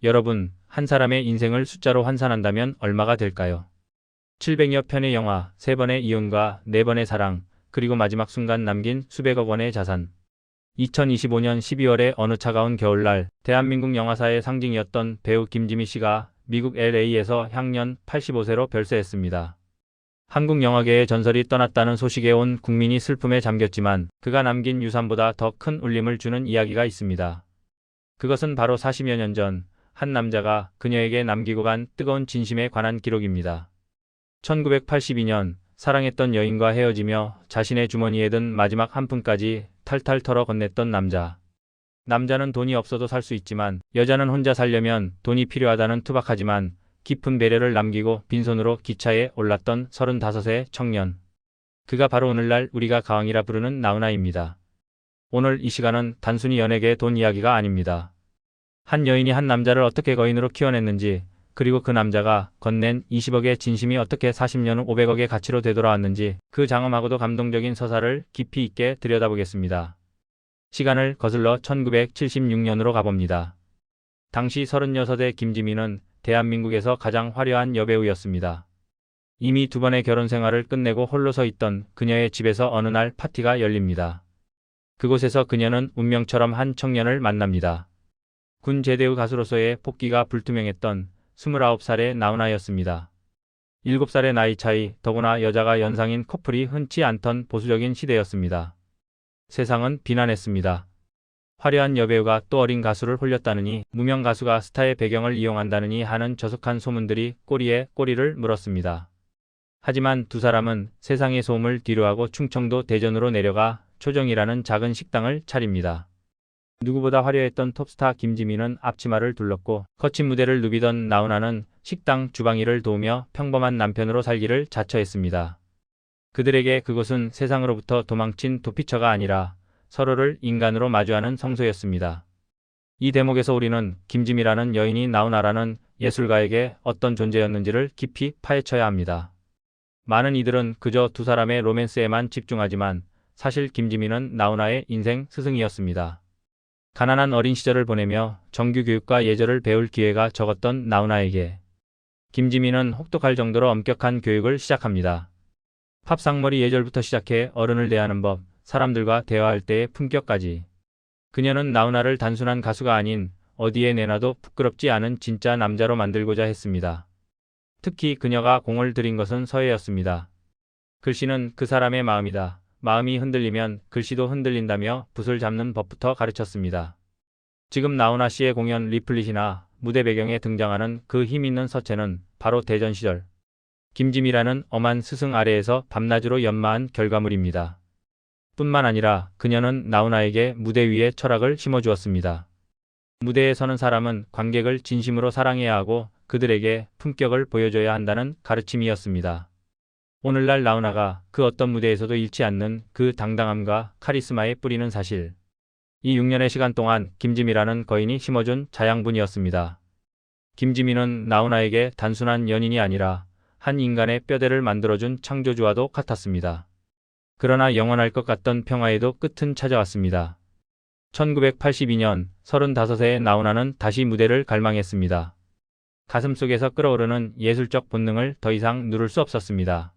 여러분, 한 사람의 인생을 숫자로 환산한다면 얼마가 될까요? 700여 편의 영화, 3번의 이혼과 4번의 사랑, 그리고 마지막 순간 남긴 수백억 원의 자산. 2025년 12월의 어느 차가운 겨울날, 대한민국 영화사의 상징이었던 배우 김지미 씨가 미국 LA에서 향년 85세로 별세했습니다. 한국 영화계의 전설이 떠났다는 소식에 온 국민이 슬픔에 잠겼지만 그가 남긴 유산보다 더 큰 울림을 주는 이야기가 있습니다. 그것은 바로 40여 년 전 한 남자가 그녀에게 남기고 간 뜨거운 진심에 관한 기록입니다. 1982년 사랑했던 여인과 헤어지며 자신의 주머니에 든 마지막 한 푼까지 탈탈 털어 건넸던 남자. 남자는 돈이 없어도 살 수 있지만 여자는 혼자 살려면 돈이 필요하다는 투박하지만 깊은 배려를 남기고 빈손으로 기차에 올랐던 35세 청년. 그가 바로 오늘날 우리가 가왕이라 부르는 나훈아입니다. 오늘 이 시간은 단순히 연예계의 돈 이야기가 아닙니다. 한 여인이 한 남자를 어떻게 거인으로 키워냈는지, 그리고 그 남자가 건넨 20억의 진심이 어떻게 40년 후 500억의 가치로 되돌아왔는지 그 장엄하고도 감동적인 서사를 깊이 있게 들여다보겠습니다. 시간을 거슬러 1976년으로 가봅니다. 당시 36의 김지미는 대한민국에서 가장 화려한 여배우였습니다. 이미 2번의 결혼 생활을 끝내고 홀로 서 있던 그녀의 집에서 어느 날 파티가 열립니다. 그곳에서 그녀는 운명처럼 한 청년을 만납니다. 군 제대 후 가수로서의 복귀가 불투명했던 29살의 나훈아였습니다. 7살의 나이 차이, 더구나 여자가 연상인 커플이 흔치 않던 보수적인 시대였습니다. 세상은 비난했습니다. 화려한 여배우가 또 어린 가수를 홀렸다느니, 무명 가수가 스타의 배경을 이용한다느니 하는 저속한 소문들이 꼬리에 꼬리를 물었습니다. 하지만 두 사람은 세상의 소음을 뒤로하고 충청도 대전으로 내려가 초정이라는 작은 식당을 차립니다. 누구보다 화려했던 톱스타 김지미는 앞치마를 둘렀고 거친 무대를 누비던 나훈아는 식당 주방일을 도우며 평범한 남편으로 살기를 자처했습니다. 그들에게 그곳은 세상으로부터 도망친 도피처가 아니라 서로를 인간으로 마주하는 성소였습니다. 이 대목에서 우리는 김지미라는 여인이 나훈아라는 예술가에게 어떤 존재였는지를 깊이 파헤쳐야 합니다. 많은 이들은 그저 두 사람의 로맨스에만 집중하지만 사실 김지미는 나훈아의 인생 스승이었습니다. 가난한 어린 시절을 보내며 정규 교육과 예절을 배울 기회가 적었던 나훈아에게 김지미는 혹독할 정도로 엄격한 교육을 시작합니다. 팝상머리 예절부터 시작해 어른을 대하는 법, 사람들과 대화할 때의 품격까지. 그녀는 나훈아를 단순한 가수가 아닌 어디에 내놔도 부끄럽지 않은 진짜 남자로 만들고자 했습니다. 특히 그녀가 공을 들인 것은 서예였습니다. 글씨는 그 사람의 마음이다. 마음이 흔들리면 글씨도 흔들린다며 붓을 잡는 법부터 가르쳤습니다. 지금 나훈아 씨의 공연 리플릿이나 무대 배경에 등장하는 그 힘있는 서체는 바로 대전 시절 김지미라는 엄한 스승 아래에서 밤낮으로 연마한 결과물입니다. 뿐만 아니라 그녀는 나훈아에게 무대 위에 철학을 심어주었습니다. 무대에 서는 사람은 관객을 진심으로 사랑해야 하고 그들에게 품격을 보여줘야 한다는 가르침이었습니다. 오늘날 나훈아가 그 어떤 무대에서도 잃지 않는 그 당당함과 카리스마에 뿌리는 사실. 이 6년의 시간 동안 김지미라는 거인이 심어준 자양분이었습니다. 김지미는 나훈아에게 단순한 연인이 아니라 한 인간의 뼈대를 만들어준 창조주와도 같았습니다. 그러나 영원할 것 같던 평화에도 끝은 찾아왔습니다. 1982년 35세의 나훈아는 다시 무대를 갈망했습니다. 가슴속에서 끓어오르는 예술적 본능을 더 이상 누를 수 없었습니다.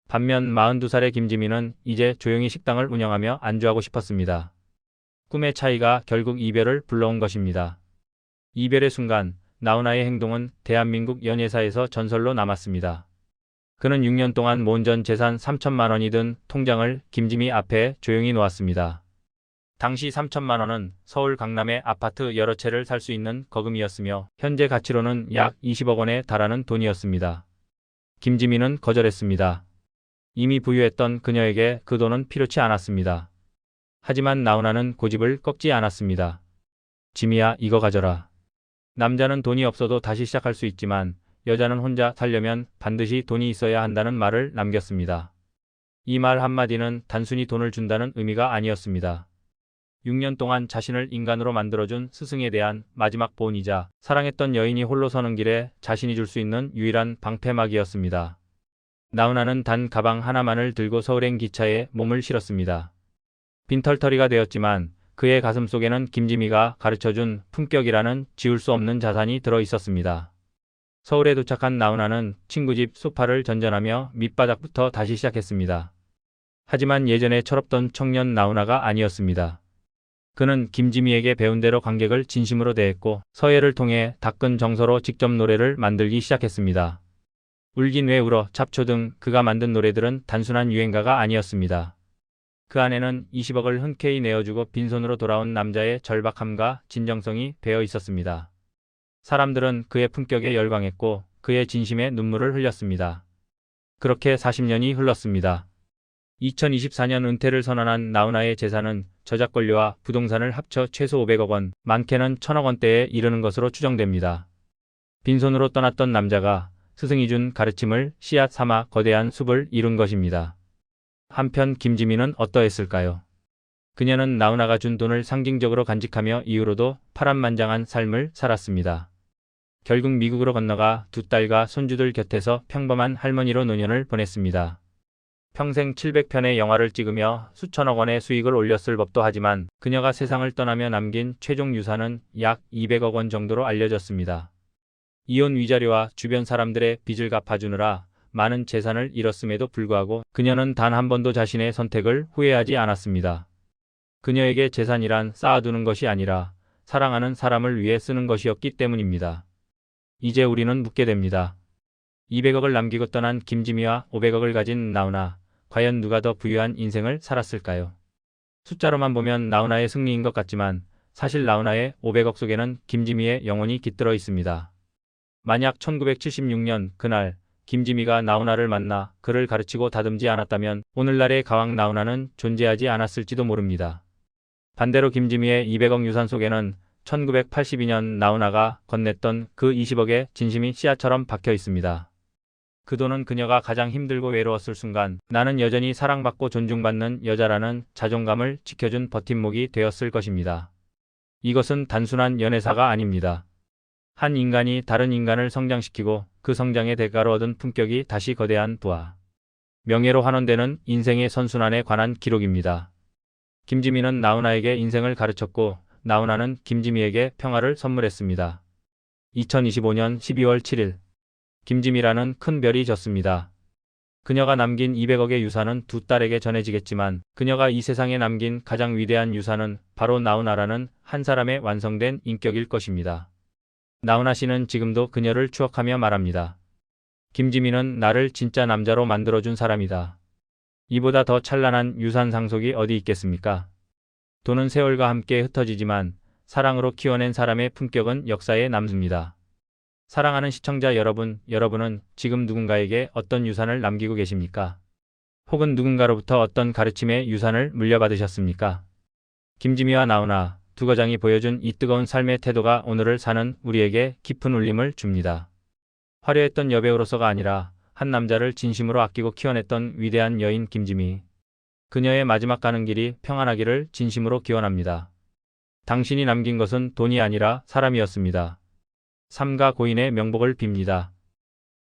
반면 42살의 김지미는 이제 조용히 식당을 운영하며 안주하고 싶었습니다. 꿈의 차이가 결국 이별을 불러온 것입니다. 이별의 순간 나훈아의 행동은 대한민국 연예사에서 전설로 남았습니다. 그는 6년 동안 모은 전 재산 3천만 원이 든 통장을 김지미 앞에 조용히 놓았습니다. 당시 3천만 원은 서울 강남의 아파트 여러 채를 살 수 있는 거금이었으며 현재 가치로는 약 20억 원에 달하는 돈이었습니다. 김지미는 거절했습니다. 이미 부유했던 그녀에게 그 돈은 필요치 않았습니다. 하지만 나훈아는 고집을 꺾지 않았습니다. 지미야, 이거 가져라. 남자는 돈이 없어도 다시 시작할 수 있지만 여자는 혼자 살려면 반드시 돈이 있어야 한다는 말을 남겼습니다. 이 말 한마디는 단순히 돈을 준다는 의미가 아니었습니다. 6년 동안 자신을 인간으로 만들어준 스승에 대한 마지막 보은이자 사랑했던 여인이 홀로 서는 길에 자신이 줄 수 있는 유일한 방패막이었습니다. 나훈아는 단 가방 하나만을 들고 서울행 기차에 몸을 실었습니다. 빈털터리가 되었지만 그의 가슴 속에는 김지미가 가르쳐준 품격이라는 지울 수 없는 자산이 들어 있었습니다. 서울에 도착한 나훈아는 친구 집 소파를 전전하며 밑바닥부터 다시 시작했습니다. 하지만 예전에 철없던 청년 나훈아가 아니었습니다. 그는 김지미에게 배운 대로 관객을 진심으로 대했고 서예를 통해 닦은 정서로 직접 노래를 만들기 시작했습니다. 울긴 왜 울어, 잡초 등 그가 만든 노래들은 단순한 유행가가 아니었습니다. 그 안에는 20억을 흔쾌히 내어주고 빈손으로 돌아온 남자의 절박함과 진정성이 배어 있었습니다. 사람들은 그의 품격에 열광했고 그의 진심에 눈물을 흘렸습니다. 그렇게 40년이 흘렀습니다. 2024년 은퇴를 선언한 나훈아의 재산은 저작권료와 부동산을 합쳐 최소 500억 원, 많게는 1000억 원대에 이르는 것으로 추정됩니다. 빈손으로 떠났던 남자가 스승이 준 가르침을 씨앗 삼아 거대한 숲을 이룬 것입니다. 한편 김지미는 어떠했을까요? 그녀는 나훈아가 준 돈을 상징적으로 간직하며 이후로도 파란만장한 삶을 살았습니다. 결국 미국으로 건너가 두 딸과 손주들 곁에서 평범한 할머니로 노년을 보냈습니다. 평생 700편의 영화를 찍으며 수천억 원의 수익을 올렸을 법도 하지만 그녀가 세상을 떠나며 남긴 최종 유산은 약 200억 원 정도로 알려졌습니다. 이혼 위자료와 주변 사람들의 빚을 갚아주느라 많은 재산을 잃었음에도 불구하고 그녀는 단 한 번도 자신의 선택을 후회하지 않았습니다. 그녀에게 재산이란 쌓아두는 것이 아니라 사랑하는 사람을 위해 쓰는 것이었기 때문입니다. 이제 우리는 묻게 됩니다. 200억을 남기고 떠난 김지미와 500억을 가진 나훈아, 과연 누가 더 부유한 인생을 살았을까요? 숫자로만 보면 나훈아의 승리인 것 같지만 사실 나훈아의 500억 속에는 김지미의 영혼이 깃들어 있습니다. 만약 1976년 그날 김지미가 나훈아를 만나 그를 가르치고 다듬지 않았다면 오늘날의 가왕 나훈아는 존재하지 않았을지도 모릅니다. 반대로 김지미의 200억 유산 속에는 1982년 나훈아가 건넸던 그 20억의 진심이 씨앗처럼 박혀 있습니다. 그 돈은 그녀가 가장 힘들고 외로웠을 순간 나는 여전히 사랑받고 존중받는 여자라는 자존감을 지켜준 버팀목이 되었을 것입니다. 이것은 단순한 연애사가 아닙니다. 한 인간이 다른 인간을 성장시키고 그 성장의 대가로 얻은 품격이 다시 거대한 부와 명예로 환원되는 인생의 선순환에 관한 기록입니다. 김지미는 나훈아에게 인생을 가르쳤고 나훈아는 김지미에게 평화를 선물했습니다. 2025년 12월 7일 김지미라는 큰 별이 졌습니다. 그녀가 남긴 200억의 유산은 두 딸에게 전해지겠지만 그녀가 이 세상에 남긴 가장 위대한 유산은 바로 나훈아라는 한 사람의 완성된 인격일 것입니다. 나훈아 씨는 지금도 그녀를 추억하며 말합니다. 김지미는 나를 진짜 남자로 만들어준 사람이다. 이보다 더 찬란한 유산 상속이 어디 있겠습니까? 돈은 세월과 함께 흩어지지만 사랑으로 키워낸 사람의 품격은 역사에 남습니다. 사랑하는 시청자 여러분, 여러분은 지금 누군가에게 어떤 유산을 남기고 계십니까? 혹은 누군가로부터 어떤 가르침의 유산을 물려받으셨습니까? 김지미와 나훈아 두 거장이 보여준 이 뜨거운 삶의 태도가 오늘을 사는 우리에게 깊은 울림을 줍니다. 화려했던 여배우로서가 아니라 한 남자를 진심으로 아끼고 키워냈던 위대한 여인 김지미. 그녀의 마지막 가는 길이 평안하기를 진심으로 기원합니다. 당신이 남긴 것은 돈이 아니라 사람이었습니다. 삼가 고인의 명복을 빕니다.